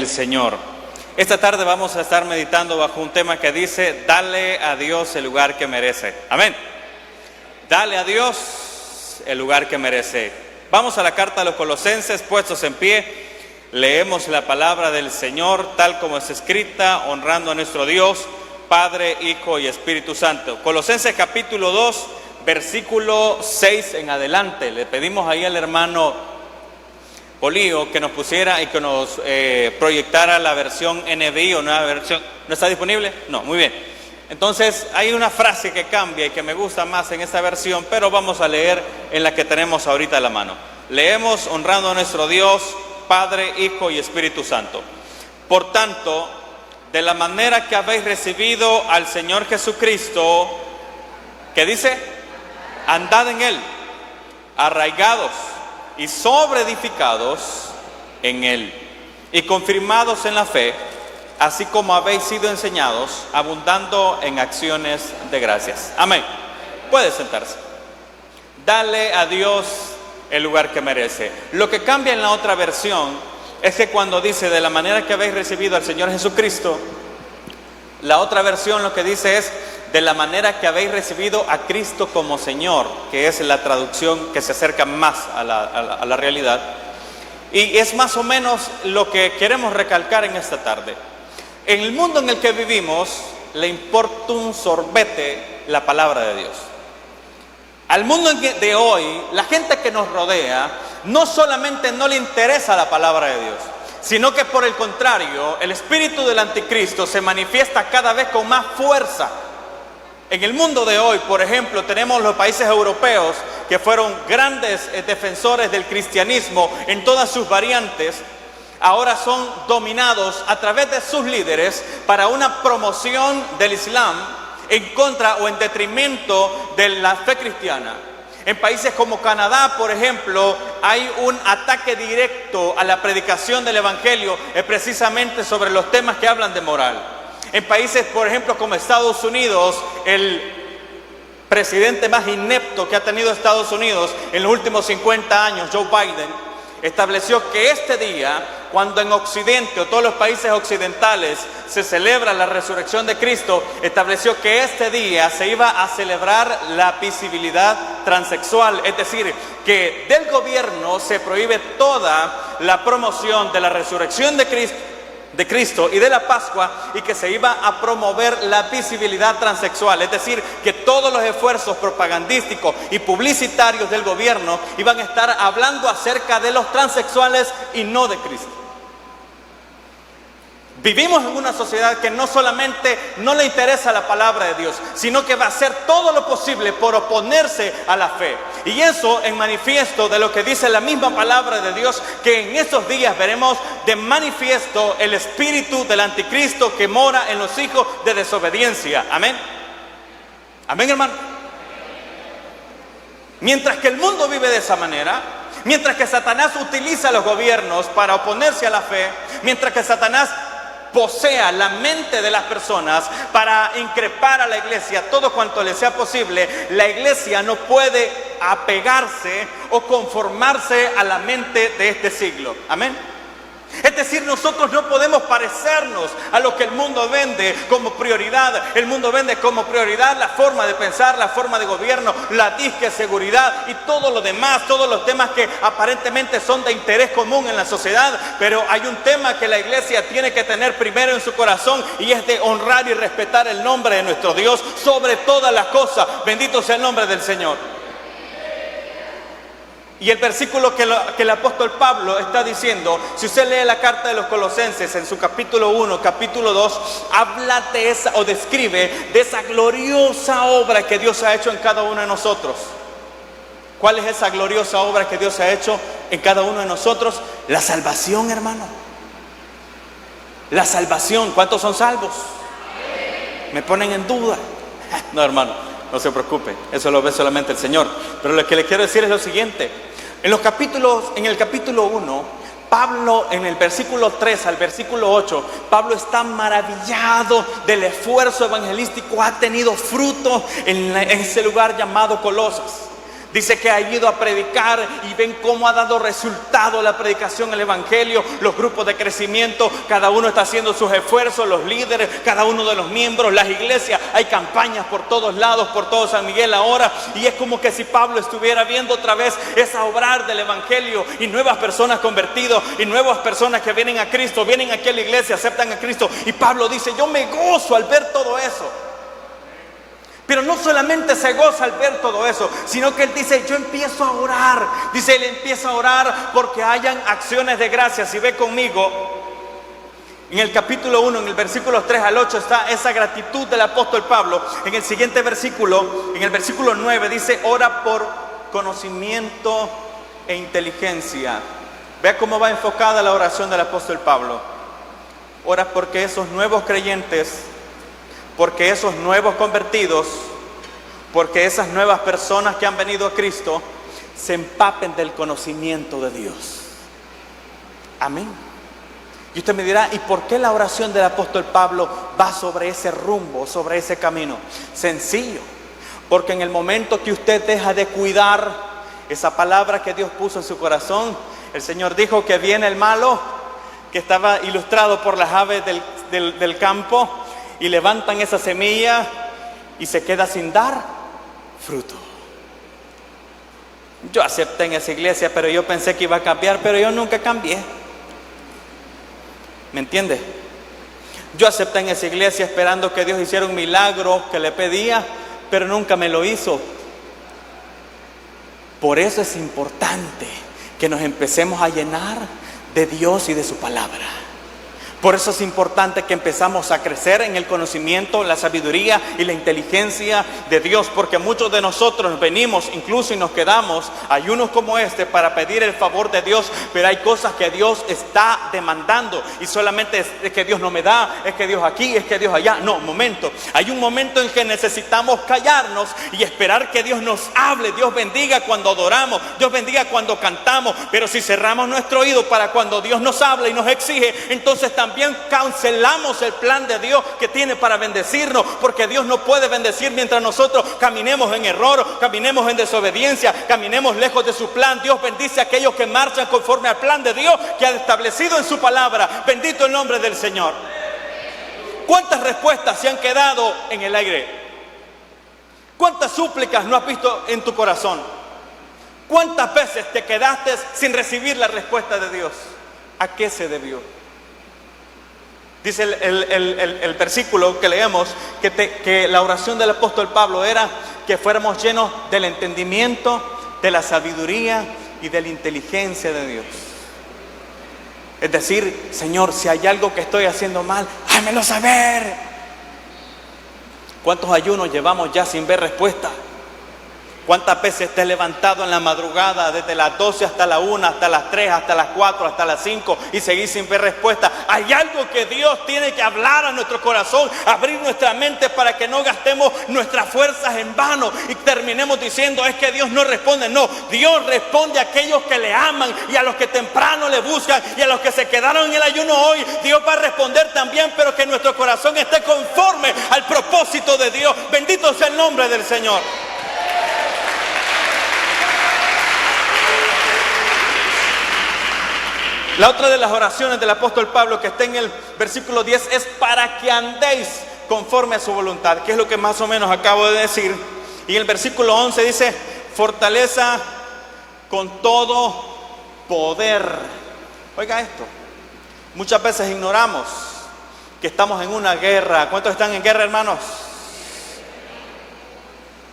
el Señor. Esta tarde vamos a estar meditando bajo un tema que dice: dale a Dios el lugar que merece. Amén. Dale a Dios el lugar que merece. Vamos a la carta a los Colosenses, puestos en pie. Leemos la palabra del Señor tal como es escrita, honrando a nuestro Dios, Padre, Hijo y Espíritu Santo. Colosenses capítulo 2, versículo 6 en adelante. Le pedimos ahí al hermano Polío que nos pusiera y que nos proyectara la versión NBI o nueva versión. ¿No está disponible? No, muy bien. Entonces hay una frase que cambia y que me gusta más en esta versión, pero vamos a leer en la que tenemos ahorita a la mano. Leemos honrando a nuestro Dios, Padre, Hijo y Espíritu Santo. Por tanto, de la manera que habéis recibido al Señor Jesucristo, ¿qué dice? Andad en Él, arraigados y sobreedificados en Él, y confirmados en la fe, así como habéis sido enseñados, abundando en acciones de gracias. Amén. Puede sentarse. Dale a Dios el lugar que merece. Lo que cambia en la otra versión es que cuando dice de la manera que habéis recibido al Señor Jesucristo, la otra versión lo que dice es de la manera que habéis recibido a Cristo como Señor, que es la traducción que se acerca más a la realidad. Y es más o menos lo que queremos recalcar en esta tarde. En el mundo en el que vivimos, le importa un sorbete la palabra de Dios. Al mundo de hoy, la gente que nos rodea, no solamente no le interesa la palabra de Dios, sino que por el contrario, el espíritu del anticristo se manifiesta cada vez con más fuerza. En el mundo de hoy, por ejemplo, tenemos los países europeos que fueron grandes defensores del cristianismo en todas sus variantes. Ahora son dominados a través de sus líderes para una promoción del Islam en contra o en detrimento de la fe cristiana. En países como Canadá, por ejemplo, hay un ataque directo a la predicación del evangelio, precisamente sobre los temas que hablan de moral. En países, por ejemplo, como Estados Unidos, el presidente más inepto que ha tenido Estados Unidos en los últimos 50 años, Joe Biden, estableció que este día, cuando en Occidente o todos los países occidentales se celebra la resurrección de Cristo, estableció que este día se iba a celebrar la visibilidad transexual, es decir, que del gobierno se prohíbe toda la promoción de la resurrección de Cristo y de la Pascua, y que se iba a promover la visibilidad transexual, es decir, que todos los esfuerzos propagandísticos y publicitarios del gobierno iban a estar hablando acerca de los transexuales y no de Cristo. Vivimos en una sociedad que no solamente no le interesa la palabra de Dios, sino que va a hacer todo lo posible por oponerse a la fe. Y eso en manifiesto de lo que dice la misma palabra de Dios, que en estos días veremos de manifiesto el espíritu del anticristo que mora en los hijos de desobediencia. Amén. Amén, hermano. Mientras que el mundo vive de esa manera, mientras que Satanás utiliza a los gobiernos para oponerse a la fe, mientras que Satanás posea la mente de las personas para increpar a la iglesia todo cuanto le sea posible, la iglesia no puede apegarse o conformarse a la mente de este siglo. Amén. Es decir, nosotros no podemos parecernos a lo que el mundo vende como prioridad. El mundo vende como prioridad la forma de pensar, la forma de gobierno, la disque seguridad y todo lo demás, todos los temas que aparentemente son de interés común en la sociedad. Pero hay un tema que la iglesia tiene que tener primero en su corazón, y es de honrar y respetar el nombre de nuestro Dios sobre todas las cosas. Bendito sea el nombre del Señor. Y el versículo que el apóstol Pablo está diciendo, si usted lee la carta de los Colosenses en su capítulo 1, capítulo 2, habla de esa, o describe de esa gloriosa obra que Dios ha hecho en cada uno de nosotros. ¿Cuál es esa gloriosa obra que Dios ha hecho en cada uno de nosotros? La salvación, hermano. La salvación. ¿Cuántos son salvos? Me ponen en duda. No, hermano, no se preocupe, eso lo ve solamente el Señor. Pero lo que le quiero decir es lo siguiente. En el capítulo 1, Pablo, en el versículo 3 al versículo 8, Pablo está maravillado del esfuerzo evangelístico, ha tenido fruto en ese lugar llamado Colosas. Dice que ha ido a predicar y ven cómo ha dado resultado la predicación del evangelio, los grupos de crecimiento, cada uno está haciendo sus esfuerzos, los líderes, cada uno de los miembros, las iglesias, hay campañas por todos lados, por todo San Miguel ahora, y es como que si Pablo estuviera viendo otra vez esa obrar del evangelio y nuevas personas convertidas y nuevas personas que vienen a Cristo, vienen aquí a la iglesia, aceptan a Cristo, y Pablo dice, yo me gozo al ver todo eso. Pero no solamente se goza al ver todo eso, sino que él dice, yo empiezo a orar. Dice, él empieza a orar porque hayan acciones de gracia. Si ve conmigo, en el capítulo 1, en el versículo 3 al 8, está esa gratitud del apóstol Pablo. En el siguiente versículo, en el versículo 9, dice, ora por conocimiento e inteligencia. Vea cómo va enfocada la oración del apóstol Pablo. Ora porque esos nuevos creyentes, porque esos nuevos convertidos, porque esas nuevas personas que han venido a Cristo se empapen del conocimiento de Dios. Amén. Y usted me dirá, ¿y por qué la oración del apóstol Pablo va sobre ese rumbo, sobre ese camino? Sencillo, porque en el momento que usted deja de cuidar esa palabra que Dios puso en su corazón, el Señor dijo que viene el malo, que estaba ilustrado por las aves del campo, y levantan esa semilla y se queda sin dar fruto. Yo acepté en esa iglesia, pero yo pensé que iba a cambiar, pero yo nunca cambié. ¿Me entiende? Yo acepté en esa iglesia esperando que Dios hiciera un milagro que le pedía, pero nunca me lo hizo. Por eso es importante que nos empecemos a llenar de Dios y de su palabra. Por eso es importante que empezamos a crecer en el conocimiento, la sabiduría y la inteligencia de Dios, porque muchos de nosotros venimos incluso y nos quedamos ayunos como este para pedir el favor de Dios, pero hay cosas que Dios está demandando y solamente es que Dios no me da, es que Dios aquí, es que Dios allá. No, momento, hay un momento en que necesitamos callarnos y esperar que Dios nos hable. Dios bendiga cuando adoramos, Dios bendiga cuando cantamos, pero si cerramos nuestro oído para cuando Dios nos habla y nos exige, entonces también cancelamos el plan de Dios que tiene para bendecirnos, porque Dios no puede bendecir mientras nosotros caminemos en error, caminemos en desobediencia, caminemos lejos de su plan. Dios bendice a aquellos que marchan conforme al plan de Dios que ha establecido en su palabra. Bendito el nombre del Señor. ¿Cuántas respuestas se han quedado en el aire? ¿Cuántas súplicas no has visto en tu corazón? ¿Cuántas veces te quedaste sin recibir la respuesta de Dios? ¿A qué se debió? Dice el versículo que leemos que la oración del apóstol Pablo era que fuéramos llenos del entendimiento, de la sabiduría y de la inteligencia de Dios. Es decir, Señor, si hay algo que estoy haciendo mal, hámelo saber. ¿Cuántos ayunos llevamos ya sin ver respuesta? ¿Cuántas veces te has levantado en la madrugada desde las 12 hasta la 1, hasta las 3, hasta las 4, hasta las 5 y seguís sin ver respuesta? Hay algo que Dios tiene que hablar a nuestro corazón, abrir nuestra mente para que no gastemos nuestras fuerzas en vano y terminemos diciendo es que Dios no responde. No, Dios responde a aquellos que le aman y a los que temprano le buscan, y a los que se quedaron en el ayuno hoy, Dios va a responder también, pero que nuestro corazón esté conforme al propósito de Dios. Bendito sea el nombre del Señor. La otra de las oraciones del apóstol Pablo que está en el versículo 10 es para que andéis conforme a su voluntad, que es lo que más o menos acabo de decir. Y el versículo 11 dice, fortaleza con todo poder. Oiga esto, muchas veces ignoramos que estamos en una guerra. ¿Cuántos están en guerra, hermanos?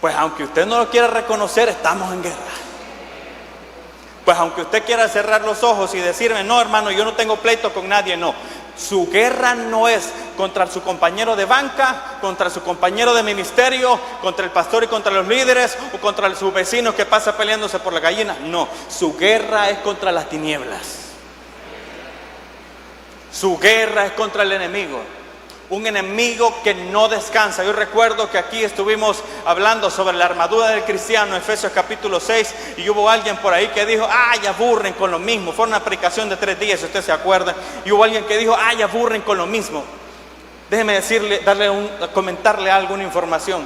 Pues aunque usted no lo quiera reconocer, estamos en guerra. Pues aunque usted quiera cerrar los ojos y decirme, no hermano, yo no tengo pleito con nadie, no. Su guerra no es contra su compañero de banca, contra su compañero de ministerio, contra el pastor y contra los líderes, o contra sus vecinos que pasa peleándose por la gallina. No, su guerra es contra las tinieblas. Su guerra es contra el enemigo. Un enemigo que no descansa. Yo recuerdo que aquí estuvimos hablando sobre la armadura del cristiano, Efesios capítulo 6, y hubo alguien por ahí que dijo, ay, aburren con lo mismo. Fue una predicación de 3 días, si usted se acuerda, y hubo alguien que dijo, ay, aburren con lo mismo. Déjeme comentarle algo, una información.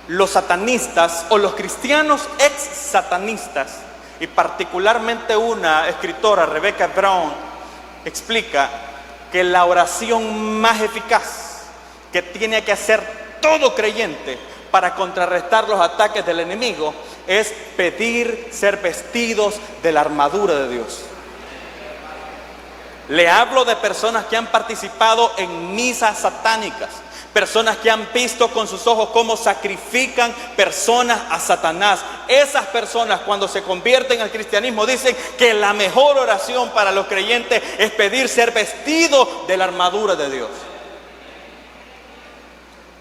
los satanistas o los cristianos ex-satanistas, y particularmente una escritora, Rebecca Brown, explica que la oración más eficaz que tiene que hacer todo creyente para contrarrestar los ataques del enemigo es pedir ser vestidos de la armadura de Dios. Le hablo de personas que han participado en misas satánicas, personas que han visto con sus ojos cómo sacrifican personas a Satanás. Esas personas, cuando se convierten al cristianismo, dicen que la mejor oración para los creyentes es pedir ser vestidos de la armadura de Dios.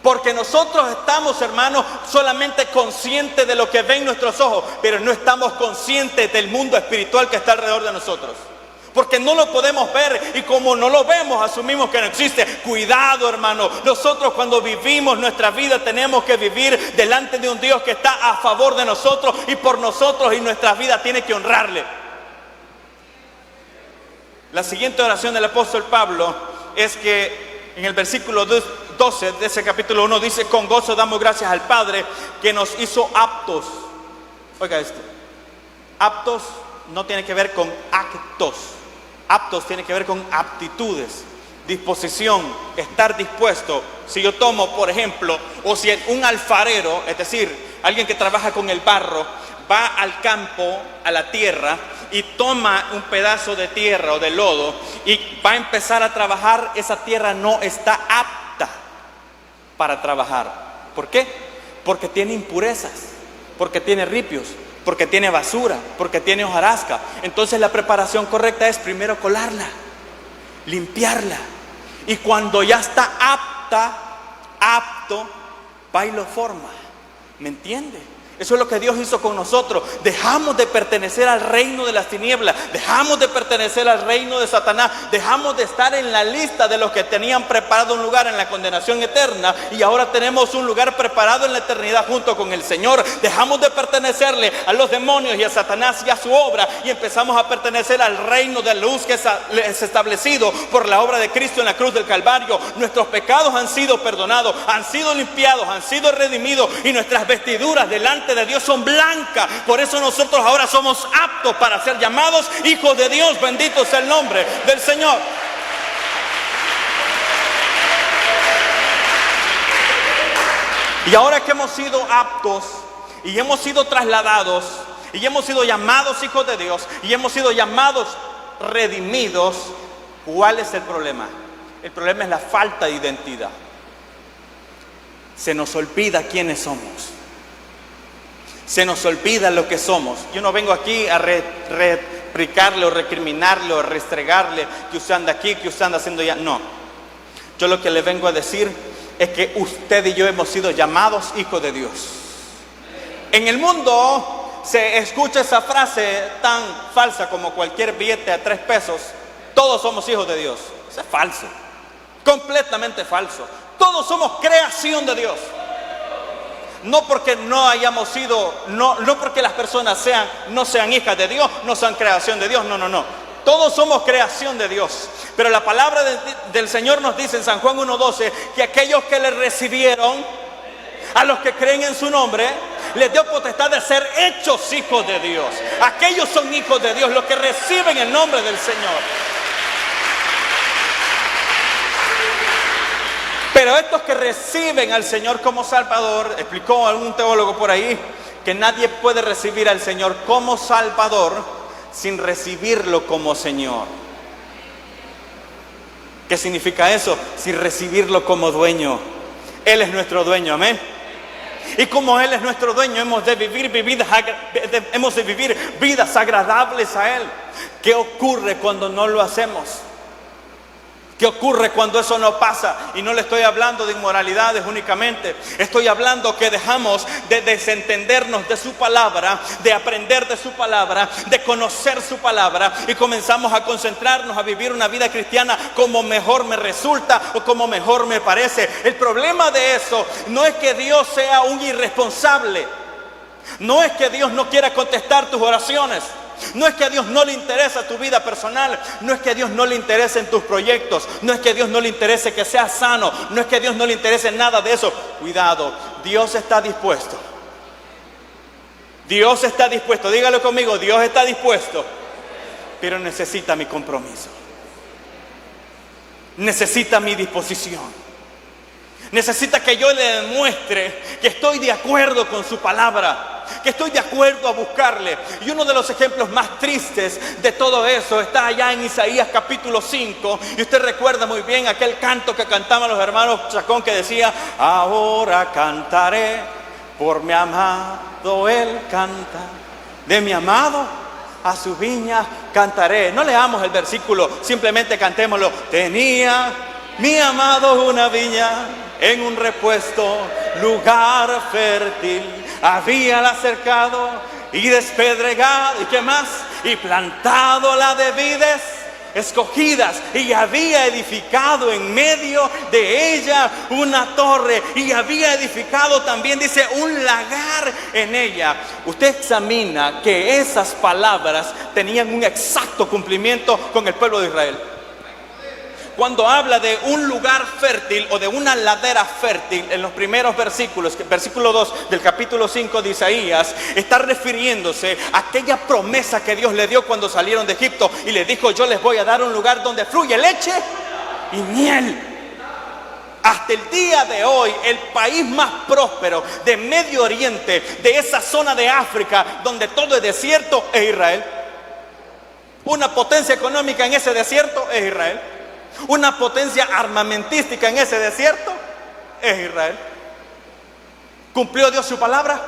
Porque nosotros estamos, hermanos, solamente conscientes de lo que ven nuestros ojos, pero no estamos conscientes del mundo espiritual que está alrededor de nosotros. Porque no lo podemos ver, y como no lo vemos, asumimos que no existe. Cuidado, hermano. Nosotros, cuando vivimos nuestra vida, tenemos que vivir delante de un Dios que está a favor de nosotros y por nosotros, y nuestra vida tiene que honrarle. La siguiente oración del apóstol Pablo es que en el versículo 12 de ese capítulo 1 dice: con gozo damos gracias al Padre que nos hizo aptos. Oiga esto. Aptos no tiene que ver con actos. Aptos tiene que ver con aptitudes, disposición, estar dispuesto. Si yo tomo, por ejemplo, o si un alfarero, es decir, alguien que trabaja con el barro, va al campo, a la tierra, y toma un pedazo de tierra o de lodo y va a empezar a trabajar, esa tierra no está apta para trabajar. ¿Por qué? Porque tiene impurezas, porque tiene ripios, porque tiene basura, porque tiene hojarasca. Entonces la preparación correcta es primero colarla, limpiarla, y cuando ya está apto, va y lo forma. ¿Me entiende? Eso es lo que Dios hizo con nosotros. Dejamos de pertenecer al reino de las tinieblas, dejamos de pertenecer al reino de Satanás, dejamos de estar en la lista de los que tenían preparado un lugar en la condenación eterna, y ahora tenemos un lugar preparado en la eternidad junto con el Señor. Dejamos de pertenecerle a los demonios y a Satanás y a su obra, y empezamos a pertenecer al reino de luz que es establecido por la obra de Cristo en la cruz del Calvario. Nuestros pecados han sido perdonados, han sido limpiados, han sido redimidos, y nuestras vestiduras delante de Dios son blancas. Por eso nosotros ahora somos aptos para ser llamados hijos de Dios. Bendito sea el nombre del Señor. Y ahora que hemos sido aptos y hemos sido trasladados y hemos sido llamados hijos de Dios y hemos sido llamados redimidos, ¿cuál es el problema? El problema es la falta de identidad. Se nos olvida quiénes somos. Se nos olvida lo que somos. Yo no vengo aquí a replicarle o recriminarle o restregarle que usted anda aquí, que usted anda haciendo ya. No. Yo lo que le vengo a decir es que usted y yo hemos sido llamados hijos de Dios. En el mundo se escucha esa frase tan falsa como cualquier billete a 3 pesos. Todos somos hijos de Dios. Eso es falso. Completamente falso. Todos somos creación de Dios. No porque no hayamos sido, no porque las personas no sean hijas de Dios, no sean creación de Dios, no. Todos somos creación de Dios. Pero la palabra del Señor nos dice en San Juan 1:12 que aquellos que le recibieron, a los que creen en su nombre, les dio potestad de ser hechos hijos de Dios. Aquellos son hijos de Dios, los que reciben el nombre del Señor. Pero estos que reciben al Señor como Salvador, explicó algún teólogo por ahí, que nadie puede recibir al Señor como Salvador sin recibirlo como Señor. ¿Qué significa eso? Sin recibirlo como dueño. Él es nuestro dueño, amén. Y como Él es nuestro dueño, hemos de vivir vidas agradables a Él. ¿Qué ocurre cuando no lo hacemos? ¿Qué ocurre cuando eso no pasa? Y no le estoy hablando de inmoralidades únicamente. Estoy hablando que dejamos de desentendernos de su palabra, de aprender de su palabra, de conocer su palabra, y comenzamos a concentrarnos a vivir una vida cristiana como mejor me resulta o como mejor me parece. El problema de eso no es que Dios sea un irresponsable. No es que Dios no quiera contestar tus oraciones. No es que a Dios no le interesa tu vida personal, no es que a Dios no le interese en tus proyectos, no es que a Dios no le interese que seas sano, no es que a Dios no le interese nada de eso. Cuidado, Dios está dispuesto. Dios está dispuesto, dígalo conmigo, Dios está dispuesto, pero necesita mi compromiso. Necesita mi disposición. Necesita que yo le demuestre que estoy de acuerdo con su palabra, que estoy de acuerdo a buscarle. Y uno de los ejemplos más tristes de todo eso está allá en Isaías capítulo 5. Y usted recuerda muy bien aquel canto que cantaban los hermanos Chacón que decía: ahora cantaré por mi amado, él canta. De mi amado a su viña cantaré. No leamos el versículo, simplemente cantémoslo. Tenía mi amado una viña en un repuesto, lugar fértil. Habíala cercado y despedregado, ¿y qué más? Y plantado la de vides escogidas, y había edificado en medio de ella una torre, y había edificado también, dice, un lagar en ella. Usted examina que esas palabras tenían un exacto cumplimiento con el pueblo de Israel. Cuando habla de un lugar fértil o de una ladera fértil, en los primeros versículos, versículo 2 del capítulo 5 de Isaías, está refiriéndose a aquella promesa que Dios le dio cuando salieron de Egipto y le dijo: yo les voy a dar un lugar donde fluye leche y miel. Hasta el día de hoy, el país más próspero de Medio Oriente, de esa zona de África donde todo es desierto, es Israel. Una potencia económica en ese desierto es Israel. Una potencia armamentística en ese desierto es Israel. ¿Cumplió Dios su palabra?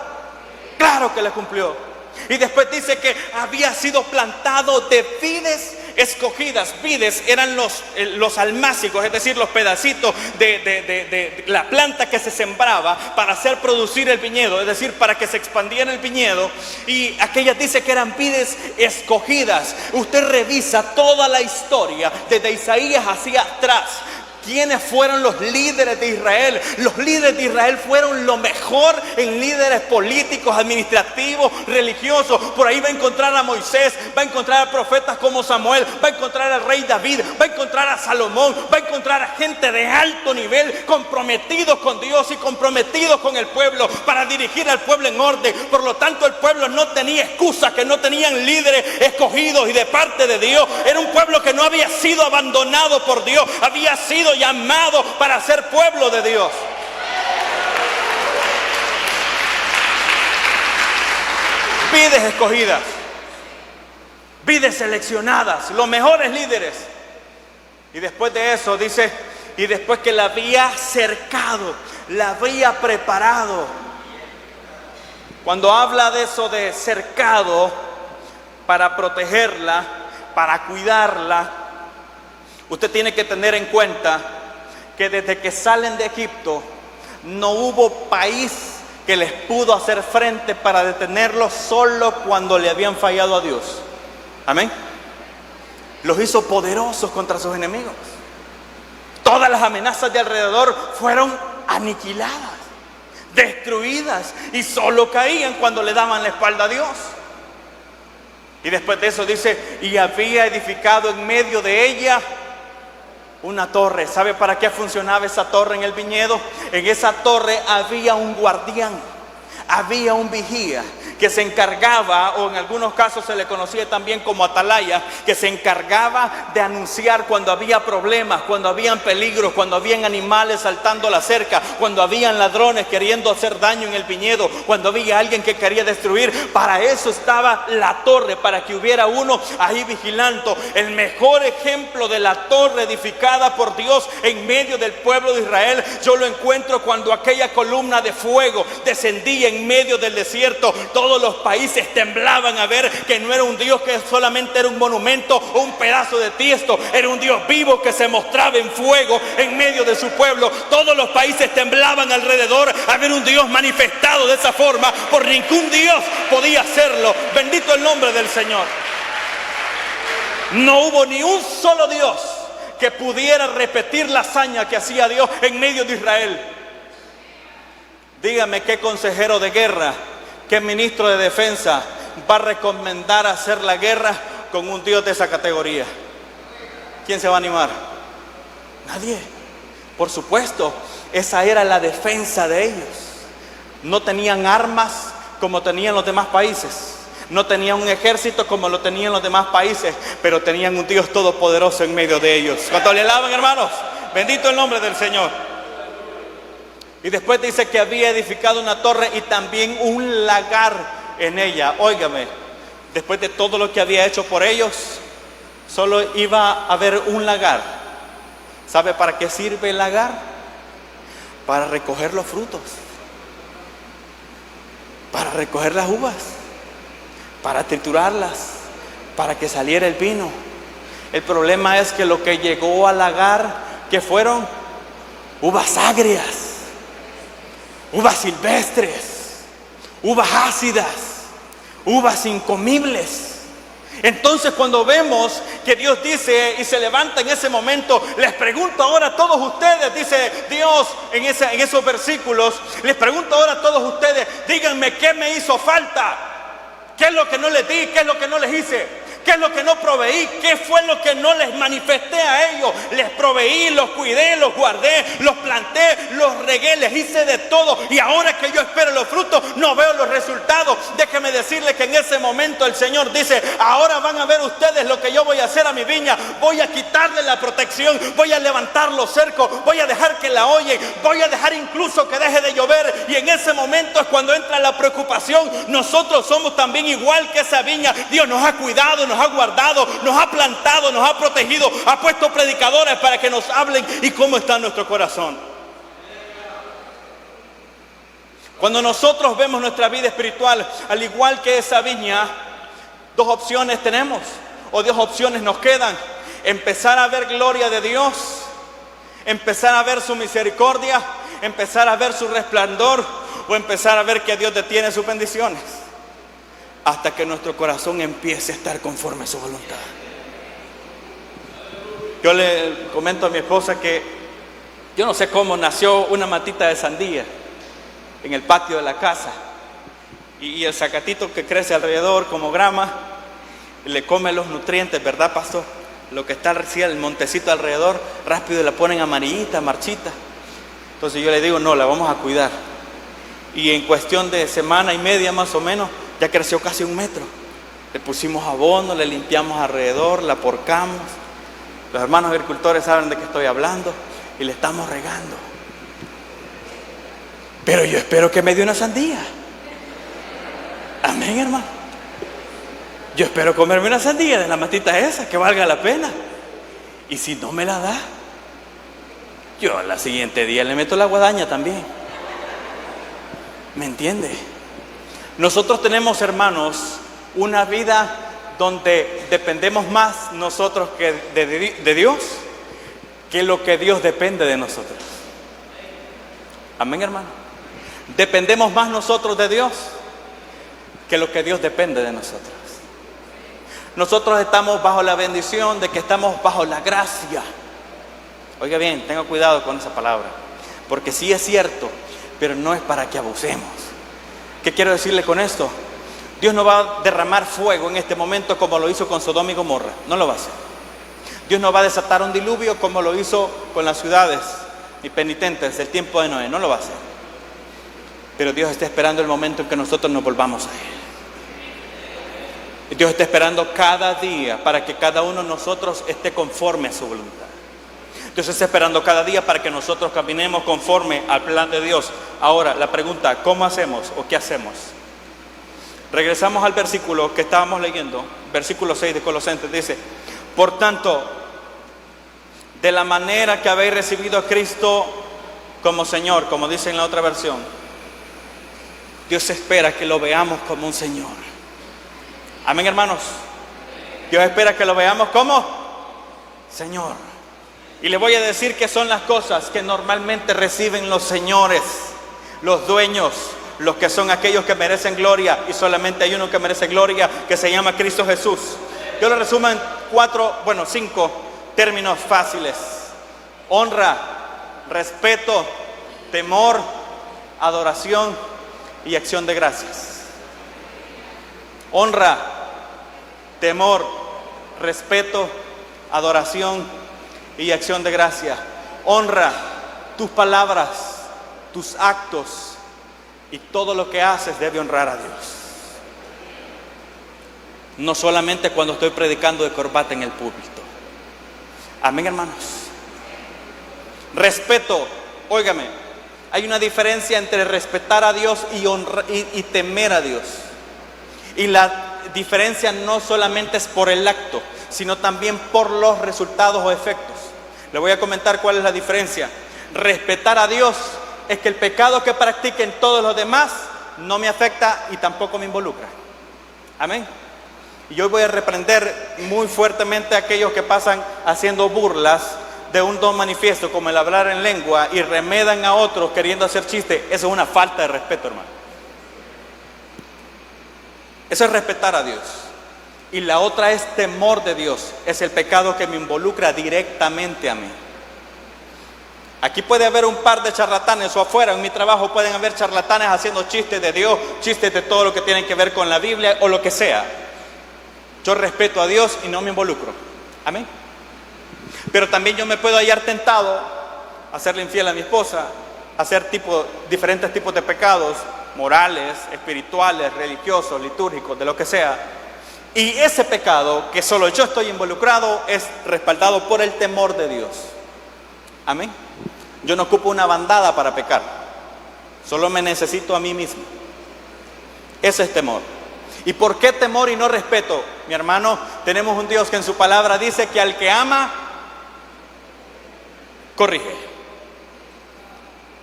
Claro que la cumplió. Y después dice que había sido plantado de vides escogidas. Vides eran los almácigos, es decir, los pedacitos de la planta que se sembraba para hacer producir el viñedo, es decir, para que se expandiera el viñedo. Y aquellas dice que eran vides escogidas. Usted revisa toda la historia desde Isaías hacia atrás. ¿Quiénes fueron los líderes de Israel? Los líderes de Israel fueron lo mejor en líderes políticos, administrativos, religiosos. Por ahí va a encontrar a Moisés, va a encontrar a profetas como Samuel, va a encontrar al rey David, va a encontrar a Salomón, va a encontrar a gente de alto nivel, comprometidos con Dios y comprometidos con el pueblo para dirigir al pueblo en orden. Por lo tanto, el pueblo no tenía excusa, que no tenían líderes escogidos y de parte de Dios. Era un pueblo que no había sido abandonado por Dios, había sido llamado para ser pueblo de Dios. Vides escogidas, vides seleccionadas, los mejores líderes. Y después de eso dice, y después que la había cercado, la había preparado. Cuando habla de eso de cercado, para protegerla, para cuidarla, usted tiene que tener en cuenta que desde que salen de Egipto no hubo país que les pudo hacer frente para detenerlos, solo cuando le habían fallado a Dios. Amén. Los hizo poderosos contra sus enemigos. Todas las amenazas de alrededor fueron aniquiladas, destruidas, y solo caían cuando le daban la espalda a Dios. Y después de eso dice, y había edificado en medio de ella una torre. ¿Sabe para qué funcionaba esa torre en el viñedo? En esa torre había un guardián, había un vigía que se encargaba, o en algunos casos se le conocía también como atalaya, que se encargaba de anunciar cuando había problemas, cuando habían peligros, cuando habían animales saltando la cerca, cuando habían ladrones queriendo hacer daño en el viñedo, cuando había alguien que quería destruir. Para eso estaba la torre, para que hubiera uno ahí vigilando. El mejor ejemplo de la torre edificada por Dios en medio del pueblo de Israel, yo lo encuentro cuando aquella columna de fuego descendía en medio del desierto. Todos los países temblaban a ver que no era un Dios que solamente era un monumento o un pedazo de tiesto, era un Dios vivo que se mostraba en fuego en medio de su pueblo. Todos los países temblaban alrededor a ver un Dios manifestado de esa forma, por ningún Dios podía hacerlo. Bendito el nombre del Señor. No hubo ni un solo Dios que pudiera repetir la hazaña que hacía Dios en medio de Israel. Dígame qué consejero de guerra, qué ministro de defensa va a recomendar hacer la guerra con un Dios de esa categoría? ¿Quién se va a animar? Nadie. Por supuesto, esa era la defensa de ellos. No tenían armas como tenían los demás países. No tenían un ejército como lo tenían los demás países, pero tenían un Dios todopoderoso en medio de ellos. ¿Cuánto le alaban, hermanos? Bendito el nombre del Señor. Y después dice que había edificado una torre y también un lagar en ella. Óigame, después de todo lo que había hecho por ellos, solo iba a haber un lagar. ¿Sabe para qué sirve el lagar? Para recoger los frutos, para recoger las uvas, para triturarlas, para que saliera el vino. El problema es que lo que llegó al lagar, ¿qué fueron? Uvas agrias, uvas silvestres, uvas ácidas, uvas incomibles. Entonces, cuando vemos que Dios dice y se levanta en ese momento, les pregunto ahora a todos ustedes, dice Dios en esos versículos, les pregunto ahora a todos ustedes, díganme qué me hizo falta, qué es lo que no les di, qué es lo que no les hice, qué es lo que no proveí, qué fue lo que no les manifesté a ellos. Les proveí, los cuidé, los guardé, los planté, los regué, les hice de todo, y ahora que yo espero los frutos, no veo los resultados. Déjeme decirles que en ese momento el Señor dice, ahora van a ver ustedes lo que yo voy a hacer a mi viña. Voy a quitarle la protección, voy a levantar los cercos, voy a dejar que la oyen, voy a dejar incluso que deje de llover. Y en ese momento es cuando entra la preocupación. Nosotros somos también igual que esa viña. Dios nos ha cuidado, nos ha guardado, nos ha plantado, nos ha protegido, ha puesto predicadores para que nos hablen. ¿Y cómo está nuestro corazón? Cuando nosotros vemos nuestra vida espiritual, al igual que esa viña, dos opciones tenemos, o dos opciones nos quedan: empezar a ver gloria de Dios, empezar a ver su misericordia, empezar a ver su resplandor, o empezar a ver que Dios detiene sus bendiciones, hasta que nuestro corazón empiece a estar conforme a su voluntad. Yo le comento a mi esposa que yo no sé cómo nació una matita de sandía en el patio de la casa, y el zacatito que crece alrededor como grama le come los nutrientes, ¿verdad, pastor? Lo que está recién el montecito alrededor, rápido la ponen amarillita, marchita. Entonces yo le digo, no, la vamos a cuidar. Y en cuestión de semana y media más o menos, ya creció casi 1 metro. Le pusimos abono, le limpiamos alrededor, la porcamos. Los hermanos agricultores saben de qué estoy hablando, y le estamos regando. Pero yo espero que me dé una sandía. Amén, hermano. Yo espero comerme una sandía de la matita esa, que valga la pena. Y si no me la da, yo al siguiente día le meto la guadaña también. ¿Me entiende? Nosotros tenemos, hermanos, una vida donde dependemos más nosotros que de Dios, que lo que Dios depende de nosotros. Amén, hermano. Dependemos más nosotros de Dios que lo que Dios depende de nosotros. Nosotros estamos bajo la bendición de que estamos bajo la gracia. Oiga bien, tenga cuidado con esa palabra, porque sí es cierto, pero no es para que abusemos. ¿Qué quiero decirle con esto? Dios no va a derramar fuego en este momento como lo hizo con Sodoma y Gomorra. No lo va a hacer. Dios no va a desatar un diluvio como lo hizo con las ciudades impenitentes del tiempo de Noé. No lo va a hacer. Pero Dios está esperando el momento en que nosotros nos volvamos a Él. Dios está esperando cada día para que cada uno de nosotros esté conforme a su voluntad. Dios está esperando cada día para que nosotros caminemos conforme al plan de Dios. Ahora, la pregunta, ¿cómo hacemos o qué hacemos? Regresamos al versículo que estábamos leyendo, versículo 6 de Colosenses, dice: por tanto, de la manera que habéis recibido a Cristo como Señor, como dice en la otra versión, Dios espera que lo veamos como un Señor. Amén, hermanos. Dios espera que lo veamos como Señor. Y le voy a decir que son las cosas que normalmente reciben los señores, los dueños, los que son aquellos que merecen gloria, y solamente hay uno que merece gloria, que se llama Cristo Jesús. Yo lo resumo en 5 términos fáciles: honra, respeto, temor, adoración y acción de gracias. Honra, temor, respeto, adoración y acción de gracia. Honra tus palabras, tus actos y todo lo que haces debe honrar a Dios. No solamente cuando estoy predicando de corbata en el púlpito. Amén, hermanos. Respeto, óigame, hay una diferencia entre respetar a Dios y temer a Dios. Y la diferencia no solamente es por el acto, sino también por los resultados o efectos. Le voy a comentar cuál es la diferencia. Respetar a Dios es que el pecado que practiquen todos los demás no me afecta y tampoco me involucra. Amén. Y hoy voy a reprender muy fuertemente a aquellos que pasan haciendo burlas de un don manifiesto como el hablar en lengua y remedan a otros queriendo hacer chiste. Eso es una falta de respeto, hermano. Eso es respetar a Dios. Y la otra es temor de Dios. Es el pecado que me involucra directamente a mí. Aquí puede haber un par de charlatanes, o afuera en mi trabajo pueden haber charlatanes haciendo chistes de Dios, chistes de todo lo que tiene que ver con la Biblia o lo que sea. Yo respeto a Dios y no me involucro. Amén. Pero también yo me puedo hallar tentado a serle infiel a mi esposa, a hacer diferentes tipos de pecados morales, espirituales, religiosos, litúrgicos, de lo que sea. Y ese pecado que solo yo estoy involucrado es respaldado por el temor de Dios. Amén. Yo no ocupo una bandada para pecar. Solo me necesito a mí mismo. Ese es temor. ¿Y por qué temor y no respeto? Mi hermano, tenemos un Dios que en su palabra dice que al que ama, corrige.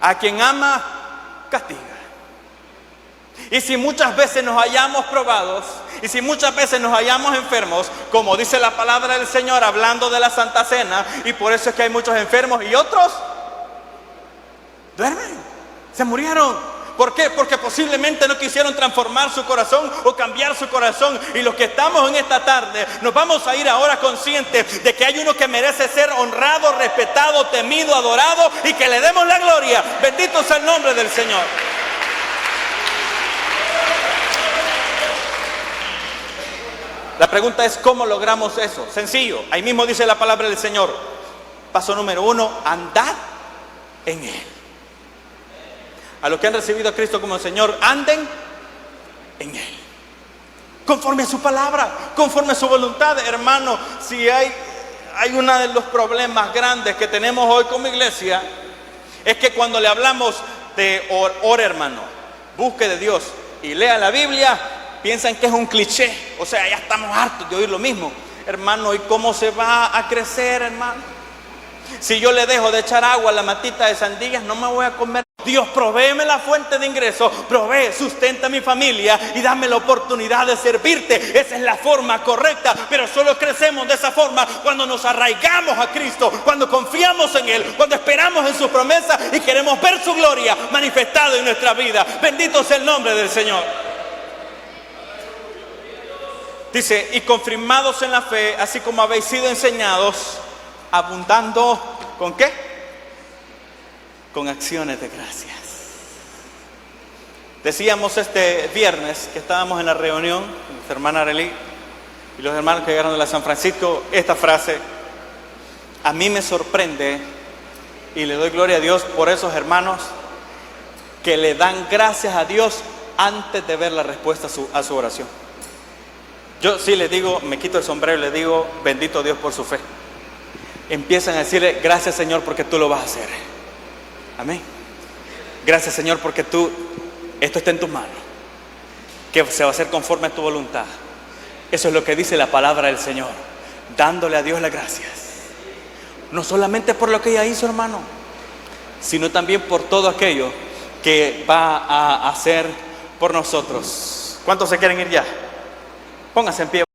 A quien ama, castiga. Y si muchas veces nos hallamos probados, y si muchas veces nos hallamos enfermos, como dice la palabra del Señor hablando de la Santa Cena, y por eso es que hay muchos enfermos y otros duermen, se murieron. ¿Por qué? Porque posiblemente no quisieron transformar su corazón o cambiar su corazón. Y los que estamos en esta tarde nos vamos a ir ahora conscientes de que hay uno que merece ser honrado, respetado, temido, adorado y que le demos la gloria. Bendito sea el nombre del Señor. La pregunta es, ¿cómo logramos eso? Sencillo, ahí mismo dice la palabra del Señor. Paso número 1, andad en Él. A los que han recibido a Cristo como Señor, anden en Él. Conforme a su palabra, conforme a su voluntad. Hermano, si hay uno de los problemas grandes que tenemos hoy como iglesia, es que cuando le hablamos de ore, hermano, busque de Dios y lea la Biblia, piensan que es un cliché. O sea, ya estamos hartos de oír lo mismo. Hermano, ¿y cómo se va a crecer, hermano? Si yo le dejo de echar agua a la matita de sandías, no me voy a comer. Dios, provéeme la fuente de ingreso, provee, sustenta a mi familia y dame la oportunidad de servirte. Esa es la forma correcta, pero solo crecemos de esa forma cuando nos arraigamos a Cristo, cuando confiamos en Él, cuando esperamos en sus promesas y queremos ver su gloria manifestada en nuestra vida. Bendito sea el nombre del Señor. Dice, y confirmados en la fe, así como habéis sido enseñados, abundando, ¿con qué? Con acciones de gracias. Decíamos este viernes que estábamos en la reunión, nuestra hermana Arely y los hermanos que llegaron de la San Francisco, esta frase, a mí me sorprende y le doy gloria a Dios por esos hermanos que le dan gracias a Dios antes de ver la respuesta a su oración. Yo sí les digo, me quito el sombrero y les digo, bendito Dios por su fe. Empiezan a decirle, gracias Señor porque tú lo vas a hacer. Amén. Gracias Señor porque esto está en tus manos, que se va a hacer conforme a tu voluntad. Eso es lo que dice la palabra del Señor, dándole a Dios las gracias. No solamente por lo que ella hizo, hermano, sino también por todo aquello que va a hacer por nosotros. ¿Cuántos se quieren ir ya? Pónganse en pie.